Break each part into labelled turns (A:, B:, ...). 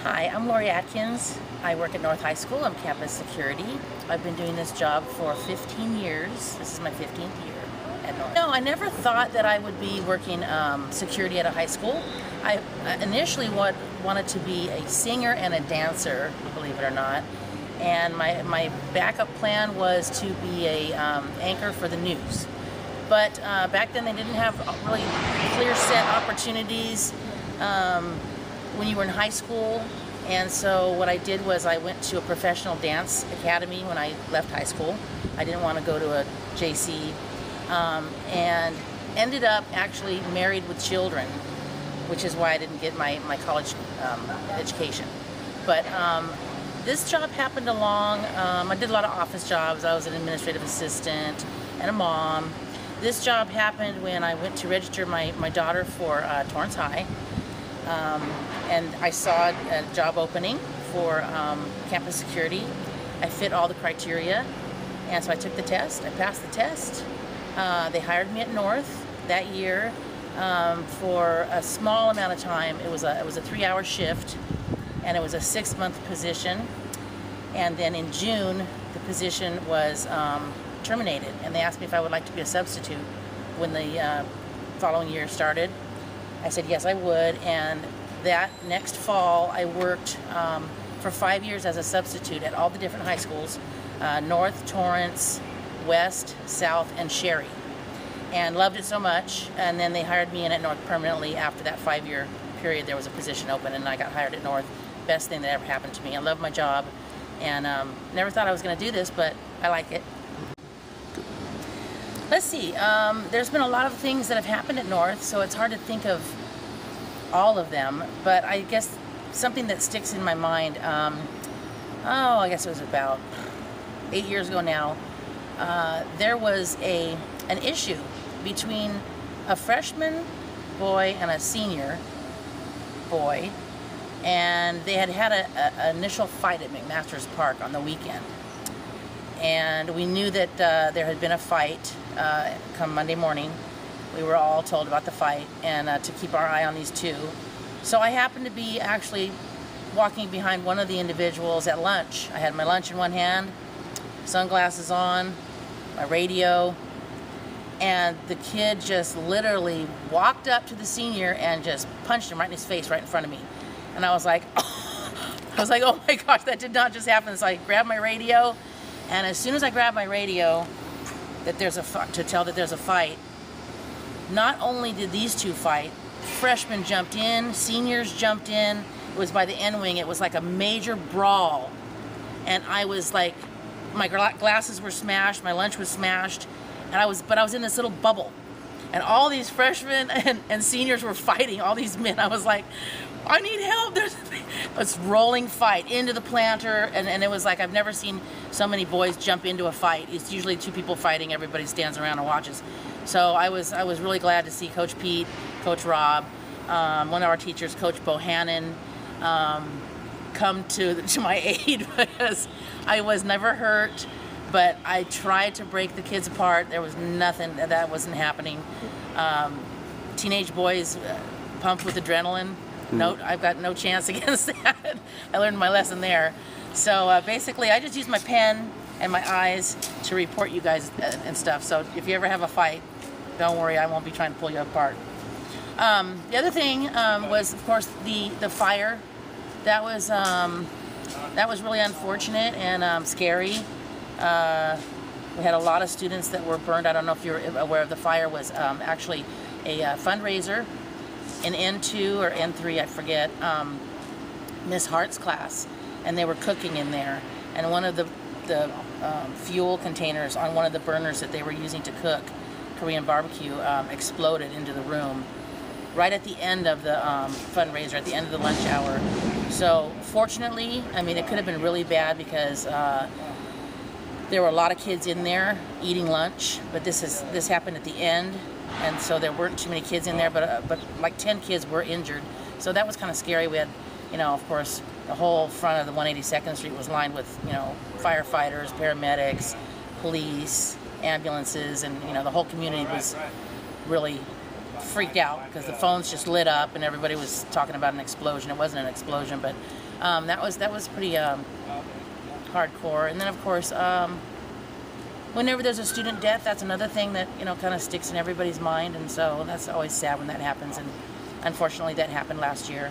A: Hi, I'm Lori Atkins. I work at North High School. I'm campus security. I've been doing this job for 15 years. This is my 15th year at North. No, I never thought that I would be working security at a high school. I initially wanted to be a singer and a dancer, believe it or not. And my backup plan was to be a anchor for the news. But back then they didn't have really clear set opportunities when you were in high school. And so what I did was I went to a professional dance academy when I left high school. I didn't want to go to a JC, and ended up actually married with children, which is why I didn't get my college education. But this job happened along. I did a lot of office jobs. I was an administrative assistant and a mom. This job happened when I went to register my daughter for Torrance High. And I saw a job opening for campus security. I fit all the criteria, and so I took the test. I passed the test. They hired me at North that year for a small amount of time. It was a 3-hour shift, and it was a 6-month position. And then in June, the position was terminated, and they asked me if I would like to be a substitute when the following year started. I said yes, I would, and that next fall I worked for 5 years as a substitute at all the different high schools, North, Torrance, West, South, and Sherry, and loved it so much. And then they hired me in at North permanently after that 5-year period. There was a position open, and I got hired at North. Best thing that ever happened to me. I love my job, and never thought I was going to do this, but I like it. Let's see, there's been a lot of things that have happened at North, so it's hard to think of all of them, but I guess something that sticks in my mind, I guess it was about 8 years ago now, there was an issue between a freshman boy and a senior boy, and they had an initial fight at McMaster's Park on the weekend. And we knew that there had been a fight come Monday morning. We were all told about the fight, and to keep our eye on these two. So I happened to be actually walking behind one of the individuals at lunch. I had my lunch in one hand, sunglasses on, my radio, and the kid just literally walked up to the senior and just punched him right in his face, right in front of me. And I was like, oh my gosh, that did not just happen. So I grabbed my radio, and as soon as I grabbed my radio, to tell that there's a fight, not only did these two fight, freshmen jumped in, seniors jumped in. It was by the end wing. It was like a major brawl. And I was like, my glasses were smashed, my lunch was smashed, but I was in this little bubble. And all these freshmen and seniors were fighting, all these men. I was like, I need help. There's a rolling fight into the planter, and it was like I've never seen so many boys jump into a fight. It's usually two people fighting. Everybody stands around and watches. So I was really glad to see Coach Pete, Coach Rob, one of our teachers, Coach Bohannon, come to my aid, because I was never hurt, but I tried to break the kids apart. There was nothing, that wasn't happening. Teenage boys pumped with adrenaline. No, I've got no chance against that. I learned my lesson there. So basically, I just use my pen and my eyes to report you guys and stuff. So if you ever have a fight, don't worry, I won't be trying to pull you apart. The other thing was, of course, the fire. That was really unfortunate and scary. We had a lot of students that were burned. I don't know if you're aware of the fire. Was actually a fundraiser in N2 or N3, I forget, Miss Hart's class, and they were cooking in there, and one of the fuel containers on one of the burners that they were using to cook Korean barbecue exploded into the room right at the end of the fundraiser, at the end of the lunch hour. So fortunately, I mean, it could have been really bad because there were a lot of kids in there eating lunch, but this happened at the end. And so there weren't too many kids in there, but like 10 kids were injured. So that was kind of scary. We had, of course, the whole front of the 182nd Street was lined with, firefighters, paramedics, police, ambulances, and, the whole community was really freaked out because the phones just lit up and everybody was talking about an explosion. It wasn't an explosion, but That was pretty hardcore. And then of course, whenever there's a student death, that's another thing that kind of sticks in everybody's mind, and so that's always sad when that happens. And unfortunately, that happened last year.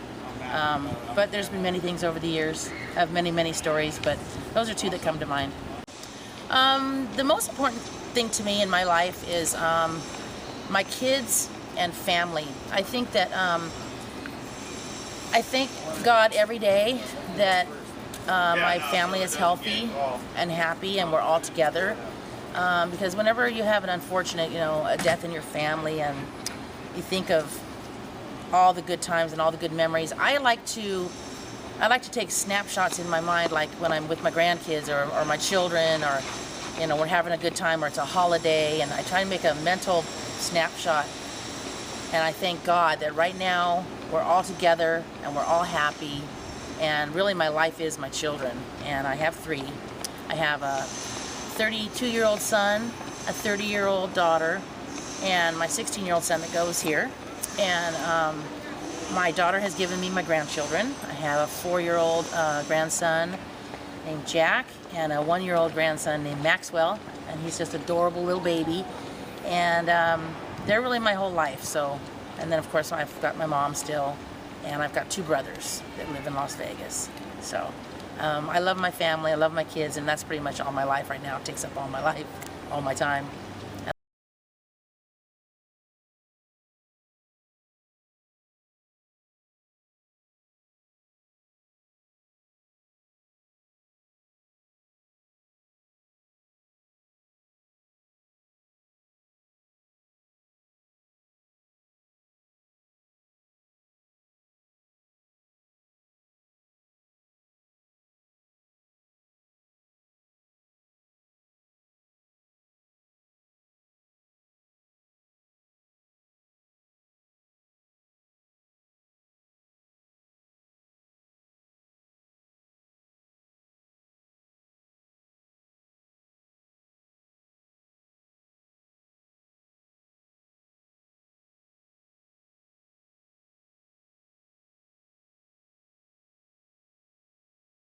A: But there's been many things over the years. I have many stories, but those are two that come to mind. The most important thing to me in my life is my kids and family. I think that I thank God every day that my family is healthy and happy and we're all together. Because whenever you have an unfortunate, a death in your family, and you think of all the good times and all the good memories, I like to take snapshots in my mind, like when I'm with my grandkids or my children, or we're having a good time, or it's a holiday, and I try to make a mental snapshot. And I thank God that right now we're all together and we're all happy. And really, my life is my children, and I have three. I have a 32-year-old son, a 30-year-old daughter, and my 16-year-old son that goes here. And my daughter has given me my grandchildren. I have a 4-year-old grandson named Jack, and a 1-year-old grandson named Maxwell, and he's just adorable little baby. And they're really my whole life. So, and then of course I've got my mom still, and I've got 2 brothers that live in Las Vegas. So I love my family, I love my kids, and that's pretty much all my life right now. It takes up all my life, all my time.